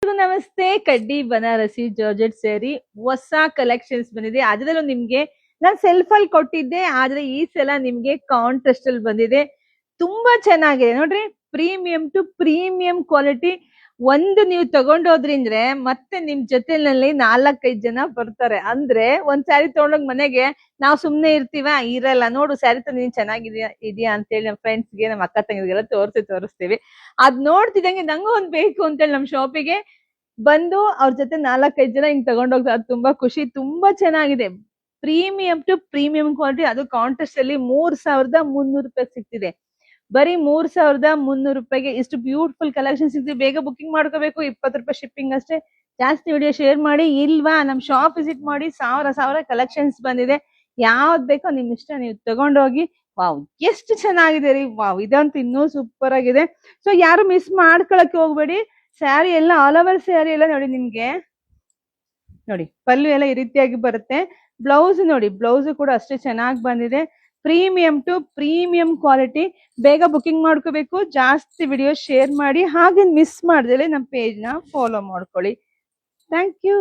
ನಮಸ್ತೆ. ಕಡ್ಡಿ ಬನಾರಸಿ ಜಾರ್ಜೆಟ್ ಸೇರಿ ಹೊಸ ಕಲೆಕ್ಷನ್ಸ್ ಬಂದಿದೆ. ಅದರಲ್ಲೂ ನಿಮ್ಗೆ ನಾನ್ ಸೆಲ್ಫ್ ಅಲ್ಲಿ ಕೊಟ್ಟಿದ್ದೆ, ಆದ್ರೆ ಈ ಸಲ ನಿಮ್ಗೆ ಕಾಂಟ್ರಾಸ್ಟ್ ಅಲ್ಲಿ ಬಂದಿದೆ. ತುಂಬಾ ಚೆನ್ನಾಗಿದೆ ನೋಡ್ರಿ. Premium to premium quality. ಒಂದು ನೀವು ತಗೊಂಡೋದ್ರಿಂದ್ರೆ ಮತ್ತೆ ನಿಮ್ ಜೊತೆನಲ್ಲಿ 4-5 ಜನ ಬರ್ತಾರೆ. ಅಂದ್ರೆ ಒಂದ್ ಸ್ಯಾರಿ ತಗೊಂಡೋಗ್ ಮನೆಗೆ ನಾವ್ ಸುಮ್ನೆ ಇರ್ತೀವ, ಇರಲ್ಲ. ನೋಡು ಸ್ಯಾರಿ ನೀನ್ ಇದೆಯಾ ಅಂತೇಳಿ ನಮ್ ಫ್ರೆಂಡ್ಸ್ಗೆ, ನಮ್ಮ ಅಕ್ಕ ತಂಗಿಗೆಲ್ಲ ತೋರಿಸ್ತೀವಿ. ಅದ್ ನೋಡ್ತಿದಂಗೆ ನಂಗೂ ಒಂದ್ ಬೇಕು ಅಂತೇಳಿ ನಮ್ ಶಾಪಿಗೆ ಬಂದು ಅವ್ರ ಜೊತೆ 4-5 ಜನ ಹಿಂಗ್ ತಗೊಂಡೋಗ್ತಾರೆ. ಅದು ತುಂಬಾ ಖುಷಿ. ತುಂಬಾ ಚೆನ್ನಾಗಿದೆ. Premium to premium quality. ಅದು ಕಾಂಟ್ರಾಸ್ಟ್ ಅಲ್ಲಿ 3,300 ರೂಪಾಯಿ ಸಿಗ್ತಿದೆ. ಬರೀ 3,300 ರೂಪಾಯಿಗೆ ಇಷ್ಟು ಬ್ಯೂಟಿಫುಲ್ ಕಲೆಕ್ಷನ್ ಸಿಗ್ತಿದೆ. ಬೇಗ ಬುಕಿಂಗ್ ಮಾಡ್ಕೋಬೇಕು. 20 ರೂಪಾಯಿ ಶಿಪ್ಪಿಂಗ್ ಅಷ್ಟೇ. ಜಾಸ್ತಿ ವಿಡಿಯೋ ಶೇರ್ ಮಾಡಿ. ಇಲ್ವಾ ನಮ್ ಶಾಪ್ ವಿಸಿಟ್ ಮಾಡಿ. ಸಾವಿರ ಕಲೆಕ್ಷನ್ಸ್ ಬಂದಿದೆ. ಯಾವ್ದ್ ಬೇಕೋ ನಿಮ್ ಇಷ್ಟ, ನೀವು ತಗೊಂಡೋಗಿ. ವಾವ್, ಎಷ್ಟು ಚೆನ್ನಾಗಿದೆ ರೀ. ವಾವ್, ಇದಂತೂ ಇನ್ನೂ ಸೂಪರ್ ಆಗಿದೆ. ಸೊ ಯಾರು ಮಿಸ್ ಮಾಡ್ಕೊಳಕ್ಕೆ ಹೋಗ್ಬೇಡಿ. ಸ್ಯಾರಿ ಎಲ್ಲ ಆಲ್ ಓವರ್ ಸ್ಯಾರಿ ಎಲ್ಲ ನೋಡಿ. ನಿಮ್ಗೆ ನೋಡಿ ಪಲ್ಲು ಎಲ್ಲ ಈ ರೀತಿಯಾಗಿ ಬರುತ್ತೆ. ಬ್ಲೌಸ್ ನೋಡಿ, ಬ್ಲೌಸ್ ಕೂಡ ಅಷ್ಟೇ ಚೆನ್ನಾಗಿ ಬಂದಿದೆ. Premium to premium quality. ಬೇಗ ಬುಕಿಂಗ್ ಮಾಡ್ಕೋಬೇಕು. ಜಾಸ್ತಿ ವಿಡಿಯೋ ಶೇರ್ ಮಾಡಿ. ಹಾಗೆ ಮಿಸ್ ಮಾಡ್ದೇಲೆ ನಮ್ಮ ಪೇಜ್ ನ ಫಾಲೋ ಮಾಡ್ಕೊಳ್ಳಿ. Thank you.